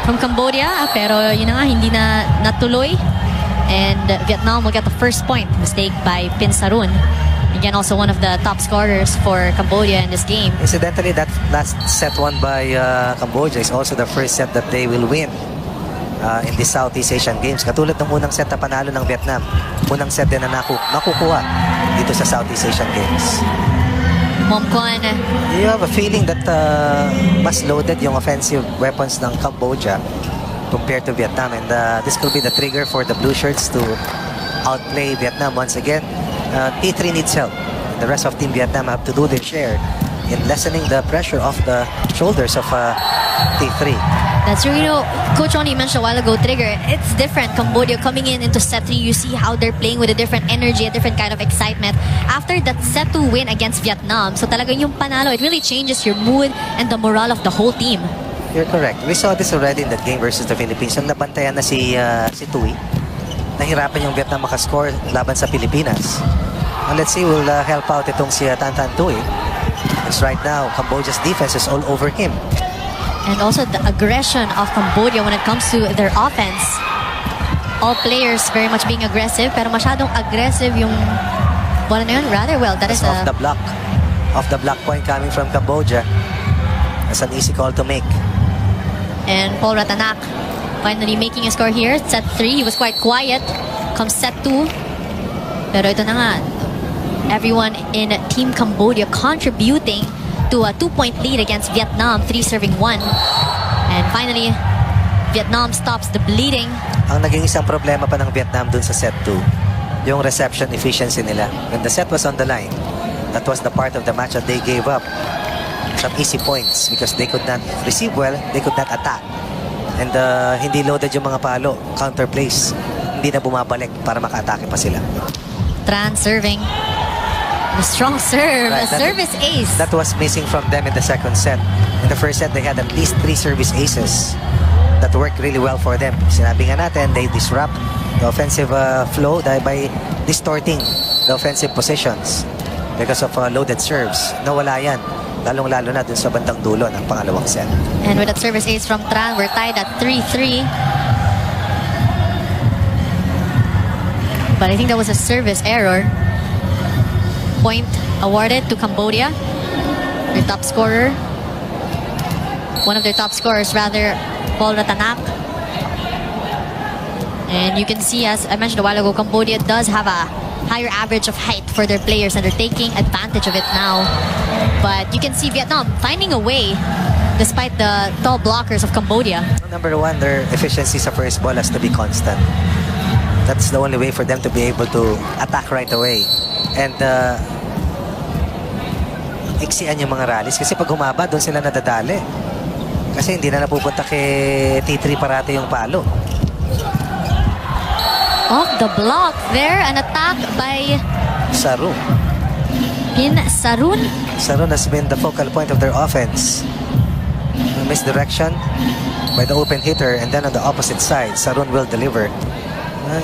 from Cambodia, pero yun na nga, hindi na natuloy. And Vietnam will get the first point. Mistake by Pin Sarun. Again, also one of the top scorers for Cambodia in this game. Incidentally, that last set won by Cambodia is also the first set that they will win in the Southeast Asian Games. Katulad ng unang set na panalo ng Vietnam. Unang set din na nakukuha dito sa Southeast Asian Games. Momkwan. You have a feeling that mas loaded yung offensive weapons ng Cambodia compared to Vietnam, and this could be the trigger for the blue shirts to outplay Vietnam once again. T3 needs help. The rest of Team Vietnam have to do their share in lessening the pressure off the shoulders of T3. That's true. You know, Coach Ronnie mentioned a while ago, trigger. It's different. Cambodia coming into set 3, you see how they're playing with a different energy, a different kind of excitement. After that set 2 win against Vietnam, so talagang yung panalo, it really changes your mood and the morale of the whole team. You're correct. We saw this already in that game versus the Philippines. Nung nabantayan na si Tui, nahirapan yung Vietnam makascore laban sa Pilipinas. And let's see, will help out itong si Tan Tui. Because right now, Cambodia's defense is all over him. And also the aggression of Cambodia when it comes to their offense. All players very much being aggressive, pero masyadong aggressive yung bola na yun. Rather well, that is off the block. Off the block point coming from Cambodia. That's an easy call to make. And Paul Ratanak finally making a score here. Set 3, he was quite quiet. Comes set 2. Pero ito na nga, everyone in Team Cambodia contributing to a 2-point lead against Vietnam, 3-1. And finally, Vietnam stops the bleeding. Ang naging isang problema pa ng Vietnam dun sa set 2, yung reception efficiency nila. When the set was on the line, that was the part of the match that they gave up some easy points because they could not receive well, they could not attack. And hindi loaded yung mga palo, counter plays. Hindi na bumabalik para maka-atake pa sila. Tran serving. The strong serve, right, a service ace. That was missing from them in the second set. In the first set, they had at least 3 service aces that worked really well for them. Sinabi nga natin, they disrupt the offensive flow by distorting the offensive positions because of loaded serves. Nawala yan, lalong-lalo na dun sa bandang dulo ng pangalawang set. And with that service ace from Tran, we're tied at 3-3. But I think that was a service error. Point awarded to Cambodia, their top scorer. One of their top scorers, rather, Paul Ratanak. And you can see, as I mentioned a while ago, Cambodia does have a higher average of height for their players, and they're taking advantage of it now. But you can see Vietnam finding a way despite the tall blockers of Cambodia. Number one, their efficiency sa first ball has to be constant. That's the only way for them to be able to attack right away. And iksian yung mga rallies kasi pag humaba, doon sila nadadali. Kasi hindi na napupunta kay T3 parate yung palo. Off the block there, an attack by Sarun. Pin Sarun. Sarun has been the focal point of their offense. Misdirection by the open hitter, and then on the opposite side, Sarun will deliver.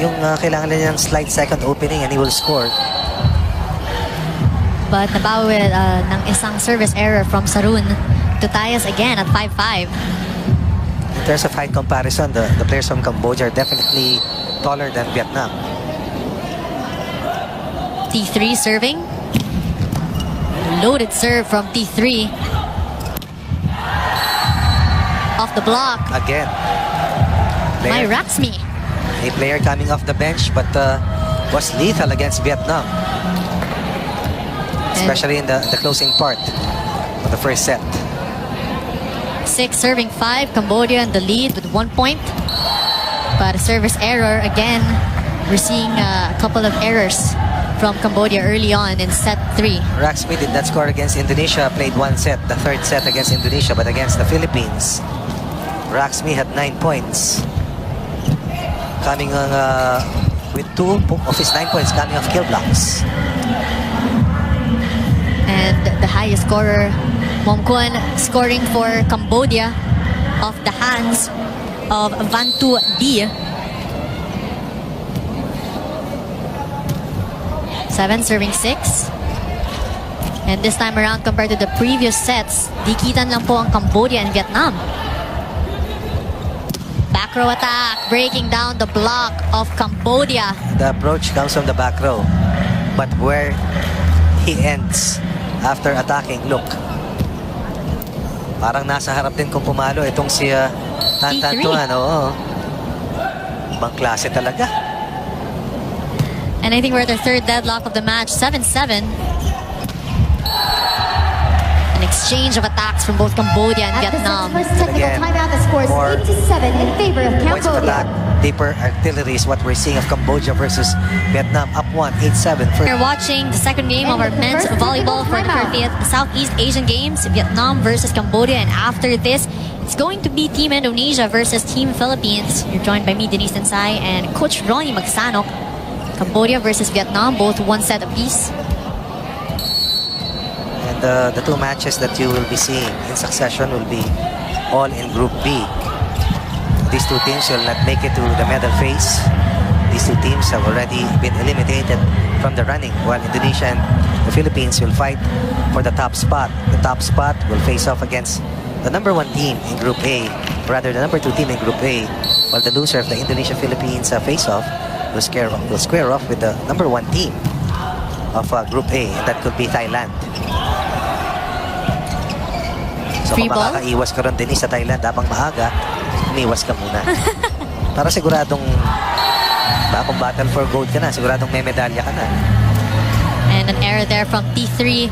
Yung kailangan niyang slight second opening and he will score. But nabawi ng isang service error from Sarun to tie us again at 5-5. In terms of height comparison, the players from Cambodia are definitely taller than Vietnam. T3 serving. Loaded serve from T3. Off the block. Again. By Raxmi. A player coming off the bench but was lethal against Vietnam. Especially in the closing part of the first set. 6 serving 5. Cambodia in the lead with 1 point. But a service error again. We're seeing a couple of errors from Cambodia early on in set 3. Raxmi did not score against Indonesia. Played 1 set, the third set against Indonesia, but against the Philippines, Raxmi had 9 points. Coming with 2 of his 9 points coming off kill blocks. And the highest scorer, Momkwan, scoring for Cambodia off the hands of Vantu D. 7 serving 6. And this time around, compared to the previous sets, dikitan lang po ang Cambodia and Vietnam. Back row attack, breaking down the block of Cambodia. The approach comes from the back row. But where he ends after attacking, look. Parang nasa harap din kung pumalo itong si Tan Tan Tuan. Oo. Ibang klase talaga. And I think we're at the third deadlock of the match, 7-7. An exchange of attacks from both Cambodia and Vietnam. First technical Again, timeout, the score is more 8-7 in favor of Points of attack, Cambodia. deeper artillery is what we're seeing of Cambodia versus Vietnam. Up 1, 8-7. We're watching the second game of our men's volleyball for the 30th Southeast Asian Games, Vietnam versus Cambodia. And after this, it's going to be Team Indonesia versus Team Philippines. You're joined by me, Denise Tensai, and Coach Ronnie Magsanok. Cambodia versus Vietnam, both one set apiece. And the two matches that you will be seeing in succession will be all in Group B. These two teams will not make it to the medal phase. These two teams have already been eliminated from the running, while Indonesia and the Philippines will fight for the top spot. The top spot will face off against the number 1 team in Group A, rather the number 2 team in Group A, while the loser of the Indonesia-Philippines face-off will square off with the number 1 team of Group A, and that could be Thailand. So Free kung ball? makakaiwas ka ron din sa Thailand habang maaga, umiwas ka muna. Para siguradong kung battle for gold ka na, siguradong may medalya ka na. And an error there from T3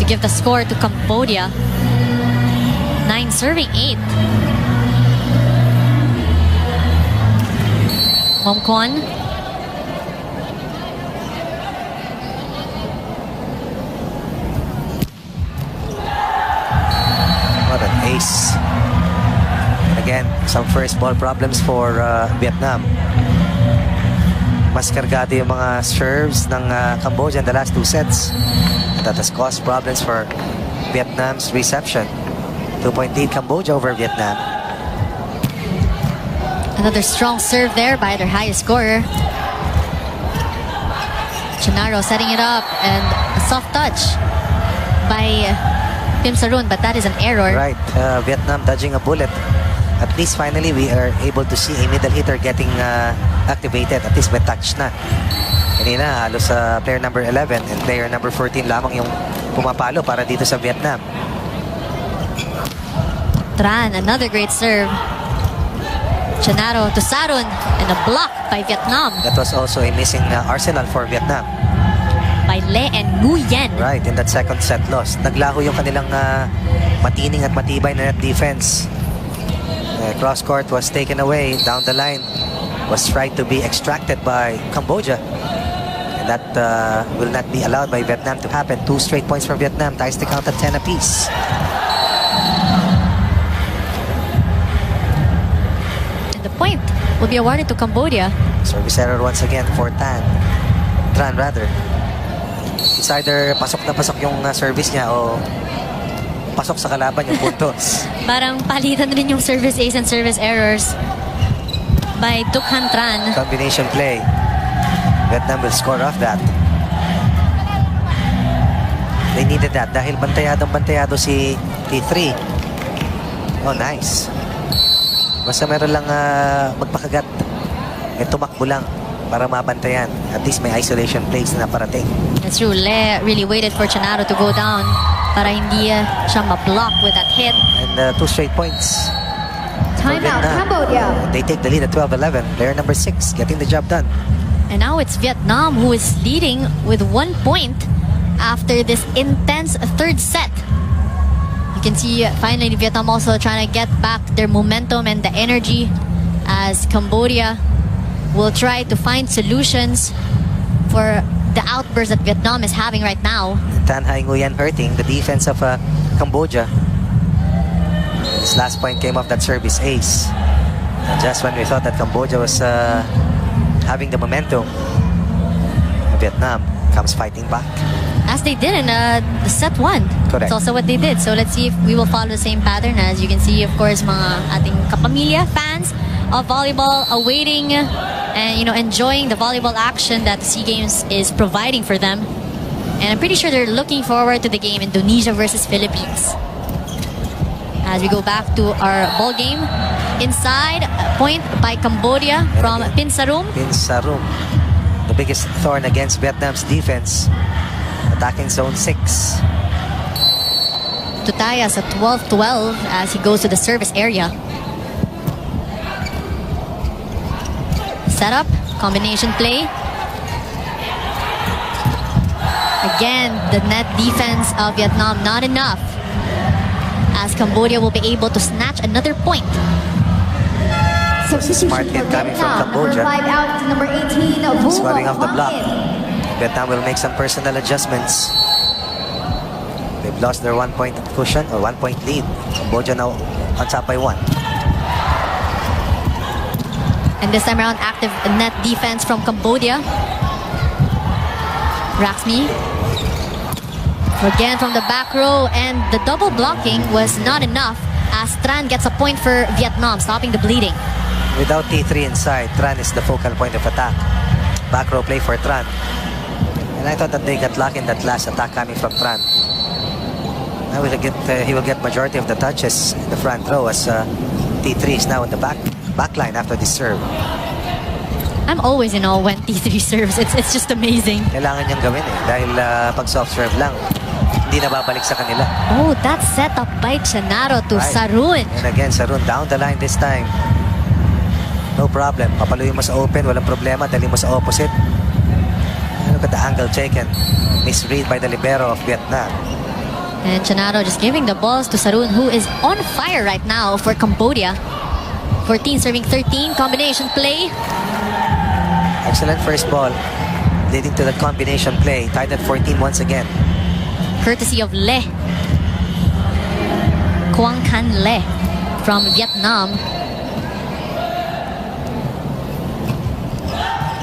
to give the score to Cambodia. 9 serving 8. Momkwon. What an ace. And again, some first ball problems for Vietnam. Mas kargado yung mga serves ng Cambodia in the last 2 sets. That has caused problems for Vietnam's reception. 2-point lead Cambodia over Vietnam. Another strong serve there by their highest scorer. Chenaro setting it up, and a soft touch by Pim Sarun, but that is an error. Right, Vietnam dodging a bullet. At least finally we are able to see a middle hitter getting activated. At least may touch na. Kanina halos player number 11 and player number 14 lamang yung pumapalo para dito sa Vietnam. Tran, another great serve. Chenaro to Sarun, and a block by Vietnam That was also a missing arsenal for Vietnam. by Le and Nguyen. Right, in that second set loss. Naglaho yung kanilang matining at matibay na net defense. Cross court was taken away down the line. Was tried to be extracted by Cambodia. And that will not be allowed by Vietnam to happen. 2 straight points for Vietnam. Ties the count at 10 apiece. And the point will be awarded to Cambodia. Service error once again for Tran rather. It's either pasok na pasok yung service niya o pasok sa kalaban yung puntos. Parang palitan rin yung service ace and service errors by Dukhan Tran. Combination play. Vietnam will score off that. They needed that dahil bantayado si T3. Oh, nice. Basta meron lang magpakagat. May tumakbo lang para mabantayan. At least may isolation plays na parating. That's true. Le really waited for Chenaro to go down para hindi siya ma-block with that hit. And 2 straight points. Timeout, Vietnam. Cambodia. They take the lead at 12-11. Player number 6 getting the job done. And now it's Vietnam who is leading with 1 point after this intense third set. You can see finally Vietnam also trying to get back their momentum and the energy as Cambodia will try to find solutions for the outburst that Vietnam is having right now. Tan Hai Nguyen hurting the defense of Cambodia. This last point came off that service ace. And just when we thought that Cambodia was having the momentum, Vietnam comes fighting back. As they did in the set 1. Correct. That's also what they did. So let's see if we will follow the same pattern. As you can see, of course, mga ating kapamilya, fans of volleyball awaiting and enjoying the volleyball action that the SEA Games is providing for them. And I'm pretty sure they're looking forward to the game Indonesia versus Philippines. As we go back to our ball game, inside. Point by Cambodia from Pinsarum. Pinsarum, the biggest thorn against Vietnam's defense, attacking zone 6. Tutayas at 12-12 as he goes to the service area. Setup, combination play. Again, the net defense of Vietnam not enough, as Cambodia will be able to snatch another point. Substitution Smart hit for coming from Vietnam. Cambodia. Number 5 out to number 18, Scoring off the block. volleyballworld. Vietnam will make some personal adjustments. They've lost their 1-point cushion or 1-point lead. Cambodia now on top by 1. And this time around, active net defense from Cambodia. Raxmi. Again from the back row, and the double blocking was not enough as Tran gets a point for Vietnam, stopping the bleeding. Without T3 inside, Tran is the focal point of attack. Back row play for Tran. And I thought that they got lucky in that last attack coming from Tran. Now he will get majority of the touches in the front row as T3 is now in the back line after this serve. I'm always in awe when T3 serves. It's just amazing. Kailangan niyang gawin dahil pag soft serve lang, hindi na babalik sa kanila. Oh, that setup by Chanaro to Right. Sarun. And again, Sarun down the line this time. No problem. Papaluin mo sa open, walang problema. Dali mo sa opposite. And look at the angle taken. Misread by the libero of Vietnam. And Chanaro just giving the balls to Sarun, who is on fire right now for Cambodia. 14 serving 13, combination play. Excellent first ball, leading to the combination play. Tied at 14 once again. Courtesy of Le. Quang Can Le from Vietnam.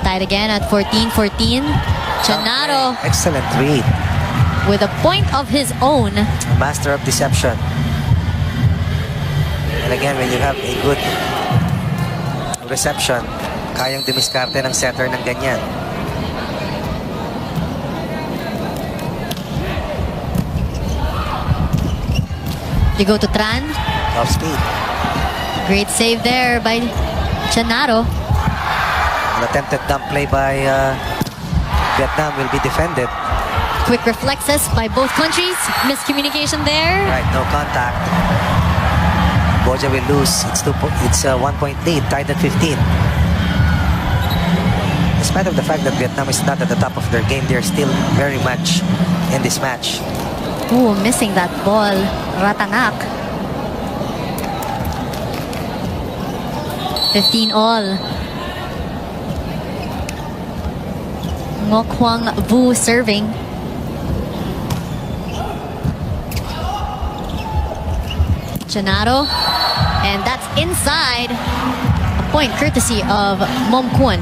Tied again at 14-14. Chanaro Excellent read. with a point of his own. Master of deception. And again, when you have a good reception, kayang dumiskarte ng setter ng ganyan. They go to Tran. Off speed. Great save there by Chanaro. An attempted dump play by Vietnam will be defended. Quick reflexes by both countries. Miscommunication there. Right, no contact. Cambodia will lose. It's a 1-point lead, tied at 15. Despite of the fact that Vietnam is not at the top of their game, they're still very much in this match. Ooh, missing that ball. Ratanak. 15 all. Ngo Quang Vu serving. Chanaro. And that's inside. A point courtesy of Mom Kwon.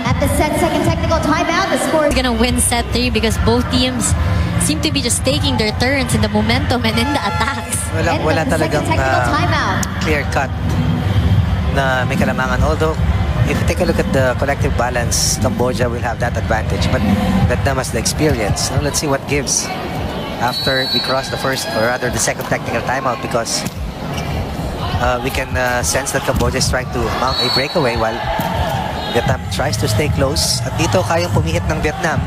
At the 10-second technical timeout, the score is Gonna win set 3 because both teams seem to be just taking their turns in the momentum and in the attacks. Wala talagang technical timeout. clear cut na may kalamangan. Although, if you take a look at the collective balance, Cambodia will have that advantage. But Vietnam has the experience. Now, let's see what gives after we cross the first, or rather the second technical timeout, because we can sense that Cambodia is trying to mount a breakaway while Vietnam tries to stay close. At dito, kayang pumihit ng Vietnam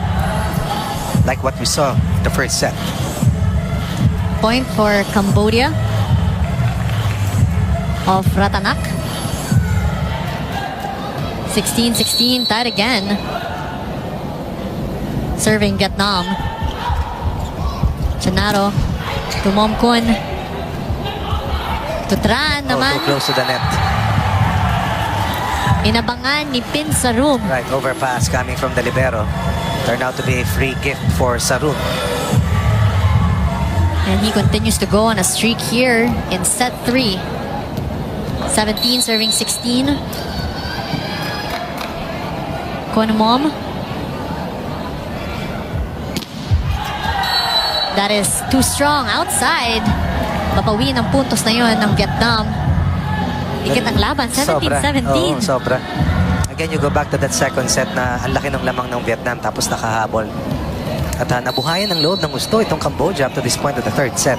like what we saw the first set. Point for Cambodia of Ratanak. 16-16, tied again. Serving Vietnam. Chanaro to Momkun. To Tran naman. Too close to the net. Inabangan ni Pinsarum. Right, overpass coming from the libero. Turned out to be a free gift for Sarun. And he continues to go on a streak here in set 3. 17 serving 16. Konmom. That is too strong outside. Papawin ang puntos na yun ng Vietnam. Ikit ang laban, 17-17. Oo, sobra. Again, you go back to that second set na ang laki ng lamang ng Vietnam tapos nakahabol. At nabuhayan ng loob ng gusto itong Cambodia up to this point of the third set.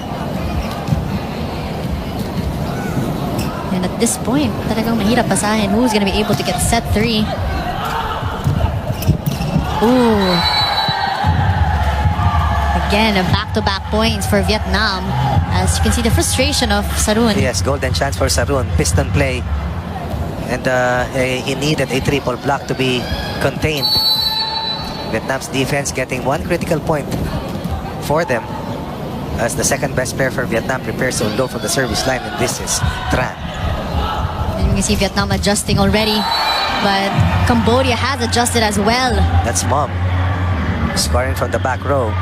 And at this point, talagang mahirap basahin who's gonna be able to get set 3. Ooh. Again, back-to-back points for Vietnam. As you can see, the frustration of Sarun. Yes, golden chance for Sarun. Piston play. And he needed a triple block to be contained. Vietnam's defense getting one critical point for them, as the second best player for Vietnam prepares to unload from the service line, and this is Tran. And you can see Vietnam adjusting already, but Cambodia has adjusted as well. That's Mom scoring from the back row.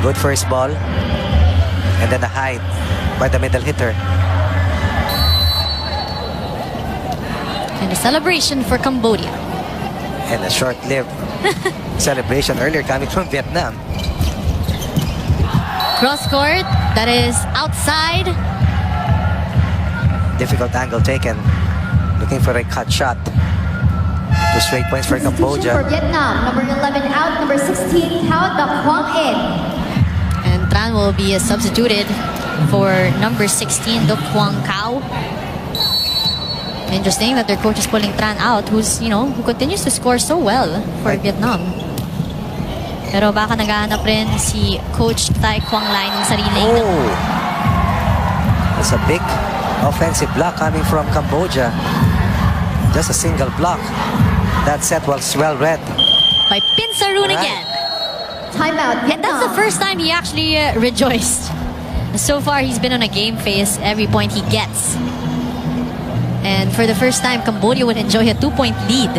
Good first ball, and then a high by the middle hitter. And a celebration for Cambodia. And a short-lived celebration earlier coming from Vietnam. Cross court, that is outside. Difficult angle taken. Looking for a cut shot. 2 straight points for Substitution Cambodia. for Vietnam, number 11 out, number 16, Thao Duc Quang In. And Tran will be substituted for number 16, Duc Quang Cao. Interesting that their coach is pulling Tran out, who continues to score so well for Vietnam. Pero baka naghahanap rin si Coach Tai Quang Lai ng sariling. Oh! That's a big offensive block coming from Cambodia. Just a single block. That set was well read. By Pinsarun again. Timeout, And that's the first time he actually rejoiced. So far, he's been on a game face every point he gets. And for the first time, Cambodia would enjoy a 2-point lead.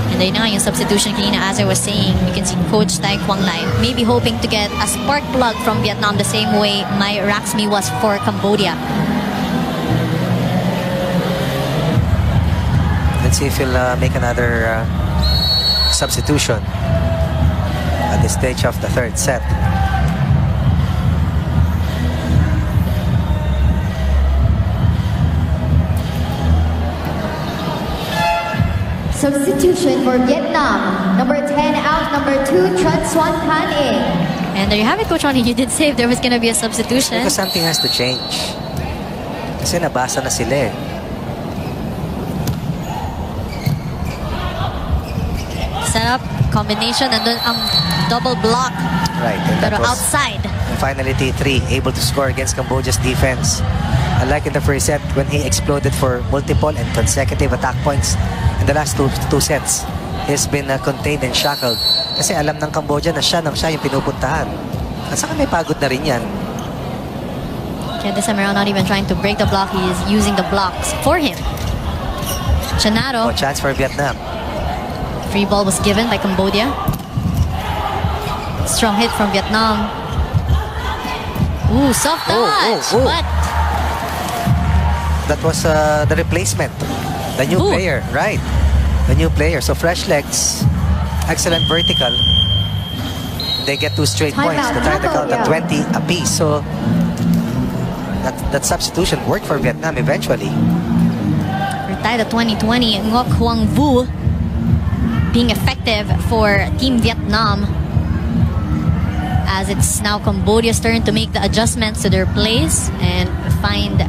And ayun na nga yung substitution kanina, as I was saying, you can see Coach Tai Quang Lai maybe hoping to get a spark plug from Vietnam the same way Mai Raxmi was for Cambodia. Let's see if he'll make another substitution at this stage of the third set. Substitution for Vietnam, number 10 out, number 2, Tran Xuan Can In. And there you have it, Coach Ronnie. You did say if there was going to be a substitution. Because something has to change. Kasi nabasa na sila eh. Set up, combination, and then double block. Right. And that Pero was outside. finally T3 able to score against Cambodia's defense. Unlike in the first set when he exploded for multiple and consecutive attack points in the last two sets, he's been contained and shackled. Kasi alam ng Cambodia na siya yung pinupuntahan. At saka may pagod na rin yan. Okay, this time around, not even trying to break the block. He is using the blocks for him. Chanaro. Oh, chance for Vietnam. Free ball was given by Cambodia. Strong hit from Vietnam. Ooh, soft touch. oh. But That was the replacement. The new player, right? The new player. So fresh legs, excellent vertical. They get 2 straight points to tie the count at 20 apiece. So that substitution worked for Vietnam eventually. we're tied at 20-20. Ngoc Hoang Vu being effective for Team Vietnam, as it's now Cambodia's turn to make the adjustments to their plays and find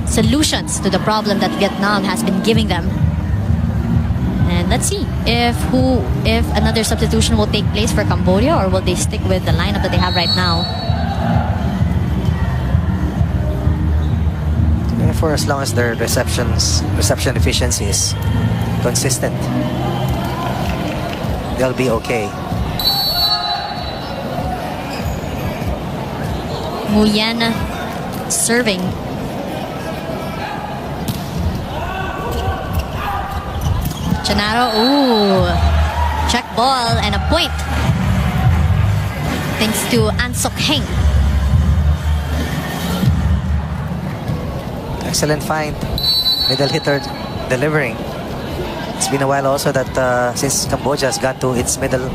solutions to the problem that Vietnam has been giving them. And let's see if another substitution will take place for Cambodia, or will they stick with the lineup that they have right now. And for as long as their reception efficiency is consistent, they'll be okay. Nguyen serving. Chanaro, ooh, check ball and a point. Thanks to An Sok Heng. Excellent find. Middle hitter delivering. It's been a while also that since Cambodia has gone to its middle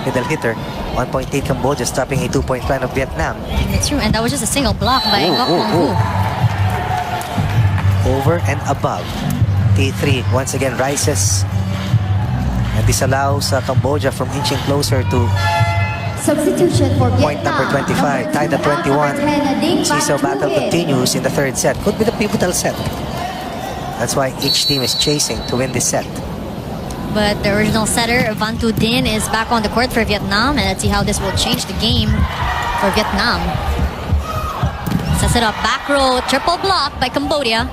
hitter. 1.8 Cambodia stopping a 2-point plan of Vietnam. That's true, and that was just a single block by Ngoc Hoang Vu. Over and above. T3 once again rises. And this allows Cambodia from inching closer to Substitution for Point number Vietnam. 25, tied at 21. Seesaw battle continues in the third set. Could be the pivotal set. That's why each team is chasing to win this set. But the original setter, Van Tu Din, is back on the court for Vietnam. And let's see how this will change the game for Vietnam. Sets it up. Back row. Triple block by Cambodia.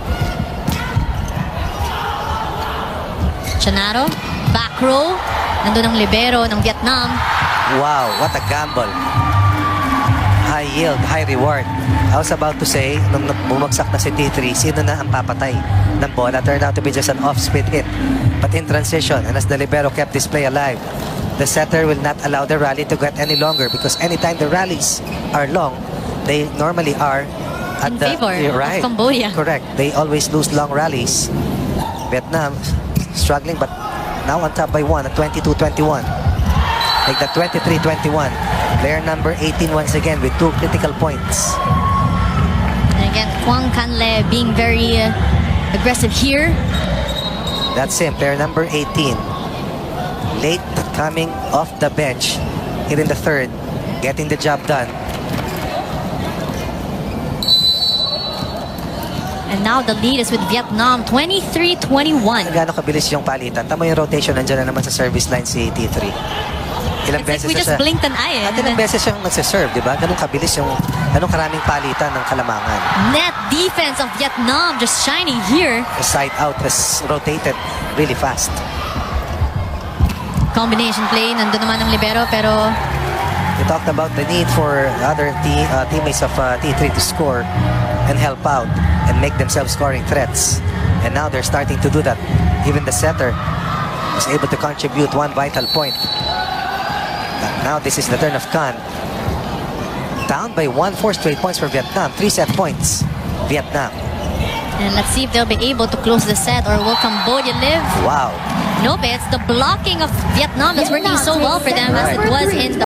Chanaro. Back row. Nandun ang libero ng Vietnam. Wow, what a gamble. High yield, high reward. I was about to say, nung bumagsak na si T3, sino na ang papatay ng bola? Turned out to be just an off-speed hit. But in transition, and as the libero kept this play alive, the setter will not allow the rally to get any longer because anytime the rallies are long, they normally are at In favor of Cambodia. Correct. They always lose long rallies. Vietnam struggling, but now on top by one at 22-21. Like the 23-21. Player number 18 once again with 2 critical points. And again, Quang Canle being very aggressive here. That's him, player number 18. Late coming off the bench here in the third, getting the job done. And now the lead is with Vietnam, 23-21. Gaano kabilis yung palitan? Tama yung rotation, nandiyan na naman sa service line si T3. Ilang It's like beses we na just siya. blinked an eye. At ilang beses siyang nagsiserve, di ba? Ganun kabilis yung, ganun karaming palitan ng kalamangan. Net defense of Vietnam just shining here. The side out has rotated really fast. Combination play, nandun naman ang libero pero We talked about the need for other teammates of T3 to score and help out and make themselves scoring threats. And now they're starting to do that. Even the setter was able to contribute one vital point. But now this is the turn of Khan. Down by 4 straight points for Vietnam. 3 set points. Vietnam. and let's see if they'll be able to close the set or will Cambodia live? Wow. Nope, it's the blocking of Vietnam that's working so well for them as it was in the